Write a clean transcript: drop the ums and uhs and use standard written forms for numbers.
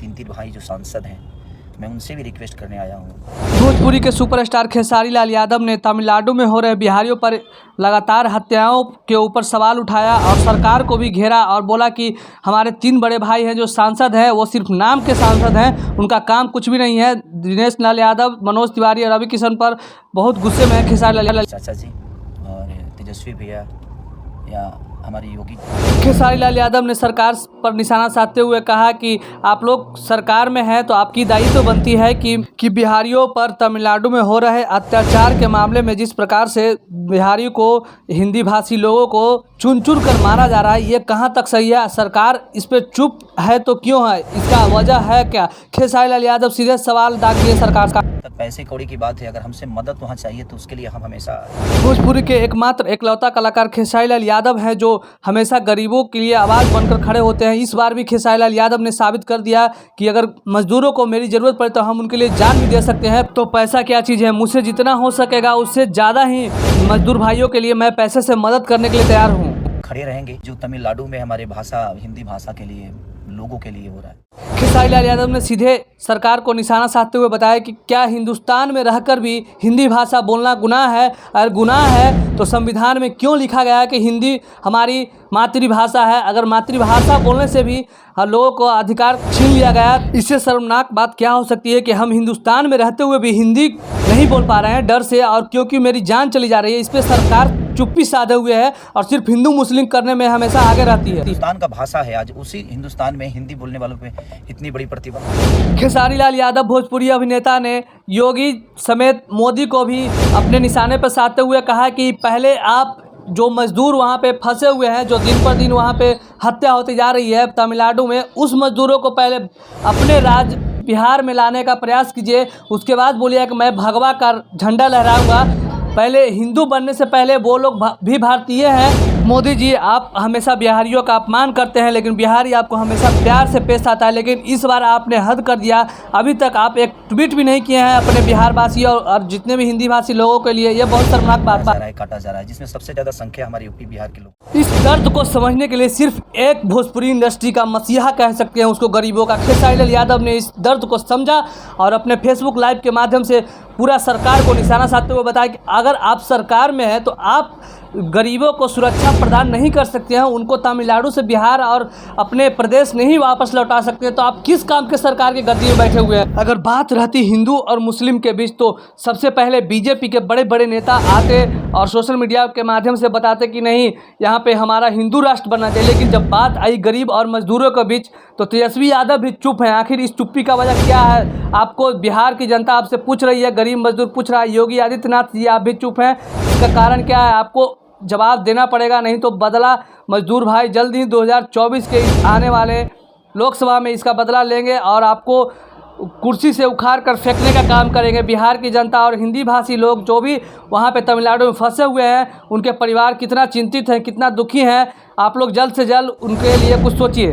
तीन भाई जो सांसद हैं, मैं उनसे भी रिक्वेस्ट करने आया हूँ। भोजपुरी के सुपरस्टार खेसारी लाल यादव ने तमिलनाडु में हो रहे बिहारियों पर लगातार हत्याओं के ऊपर सवाल उठाया और सरकार को भी घेरा और बोला कि हमारे 3 बड़े भाई हैं जो सांसद हैं, वो सिर्फ नाम के सांसद हैं, उनका काम कुछ भी नहीं है। दिनेश लाल यादव, मनोज तिवारी और रवि किशन पर बहुत गुस्से में है खेसारी लाल चाचा जी और तेजस्वी भैया या हमारी योगी खेसारी लाल यादव ने सरकार पर निशाना साधते हुए कहा कि आप लोग सरकार में हैं तो आपकी दायित्व तो बनती है कि बिहारियों पर तमिलनाडु में हो रहे अत्याचार के मामले में जिस प्रकार से बिहारियों को, हिंदी भाषी लोगों को चुन चुन कर मारा जा रहा है, ये कहाँ तक सही है। सरकार इस पर चुप है तो क्यों है, इसका वजह है क्या। खेसारी लाल यादव सीधे सवाल दाग दिए सरकार का। पैसे कौड़ी की बात है, अगर हमसे मदद वहाँ चाहिए तो उसके लिए हम हमेशा। भोजपुरी के एकमात्र एकलौता कलाकार खेसारी लाल यादव हैं जो हमेशा गरीबों के लिए आवाज़ बनकर खड़े होते हैं। इस बार भी खेसारी लाल यादव ने साबित कर दिया कि अगर मजदूरों को मेरी ज़रूरत पड़े तो हम उनके लिए जान भी दे सकते हैं। तो पैसा क्या चीज़ है, मुझसे जितना हो सकेगा उससे ज़्यादा ही मजदूर भाइयों के लिए मैं पैसे से मदद करने के लिए तैयार हूँ। खड़े रहेंगे जो तमिलनाडु में हमारे भाषा, हिंदी भाषा के लिए, लोगों के लिए हो रहा है। खेसारी लाल यादव ने सीधे सरकार को निशाना साधते हुए बताया कि क्या हिंदुस्तान में रहकर भी हिंदी भाषा बोलना गुनाह है? अगर गुनाह है तो संविधान में क्यों लिखा गया है कि हिंदी हमारी मातृभाषा है? अगर मातृभाषा बोलने से भी लोगों को अधिकार छीन लिया गया, इससे शर्मनाक बात क्या हो सकती है कि हम हिंदुस्तान में रहते हुए भी हिंदी नहीं बोल पा रहे हैं डर से, और क्योंकि मेरी जान चली जा रही है। इस पर सरकार चुप्पी साधे हुए है और सिर्फ हिंदू मुस्लिम करने में हमेशा आगे रहती है। हिंदुस्तान का भाषा है, आज उसी हिंदुस्तान में हिंदी बोलने वालों पे इतनी बड़ी प्रतिभा। खेसारी लाल यादव भोजपुरी अभिनेता ने योगी समेत मोदी को भी अपने निशाने पर साधते हुए कहा कि पहले आप जो मजदूर वहाँ पे फंसे हुए हैं, जो दिन पर दिन वहाँ पे हत्या होती जा रही है तमिलनाडु में, उस मजदूरों को पहले अपने राज्य बिहार में लाने का प्रयास कीजिए। उसके बाद बोलिए कि मैं भगवा का झंडा लहराऊंगा। पहले हिंदू बनने से पहले वो लोग भी भारतीय हैं। मोदी जी, आप हमेशा बिहारियों का अपमान करते हैं, लेकिन बिहारी आपको हमेशा प्यार से पेश आता है, लेकिन इस बार आपने हद कर दिया। अभी तक आप एक ट्वीट भी नहीं किए हैं अपने बिहार वासी और जितने भी हिंदी भाषी लोगों के लिए। ये बहुत शर्मनाक बात है। काटा जा रहा है, जिसमें सबसे ज़्यादा संख्या हमारे यूपी बिहार के लोग। इस दर्द को समझने के लिए सिर्फ एक भोजपुरी इंडस्ट्री का मसीहा कह सकते हैं उसको, गरीबों का। खेसारी लाल यादव ने इस दर्द को समझा और अपने फेसबुक लाइव के माध्यम से पूरा सरकार को निशाना साधते हुए बताया कि अगर आप सरकार में हैं तो आप गरीबों को सुरक्षा प्रदान नहीं कर सकते हैं, उनको तमिलनाडु से बिहार और अपने प्रदेश नहीं वापस लौटा सकते हैं, तो आप किस काम के सरकार के गद्दी में बैठे हुए हैं। अगर बात रहती हिंदू और मुस्लिम के बीच तो सबसे पहले बीजेपी के बड़े बड़े नेता आते और सोशल मीडिया के माध्यम से बताते कि नहीं, यहाँ पे हमारा हिंदू राष्ट्र बनना चाहिए। लेकिन जब बात आई गरीब और मजदूरों के बीच तो तेजस्वी यादव भी चुप हैं। आखिर इस चुप्पी का वजह क्या है? आपको बिहार की जनता आपसे पूछ रही है, गरीब मजदूर पूछ रहा है। योगी आदित्यनाथ जी, आप भी चुप हैं, इसका कारण क्या है? आपको जवाब देना पड़ेगा, नहीं तो बदला मजदूर भाई जल्द ही 2024 के आने वाले लोकसभा में इसका बदला लेंगे और आपको कुर्सी से उखाड़ कर फेंकने का काम करेंगे। बिहार की जनता और हिंदी भाषी लोग जो भी वहाँ पे तमिलनाडु में फंसे हुए हैं, उनके परिवार कितना चिंतित हैं, कितना दुखी हैं। आप लोग जल्द से जल्द उनके लिए कुछ सोचिए।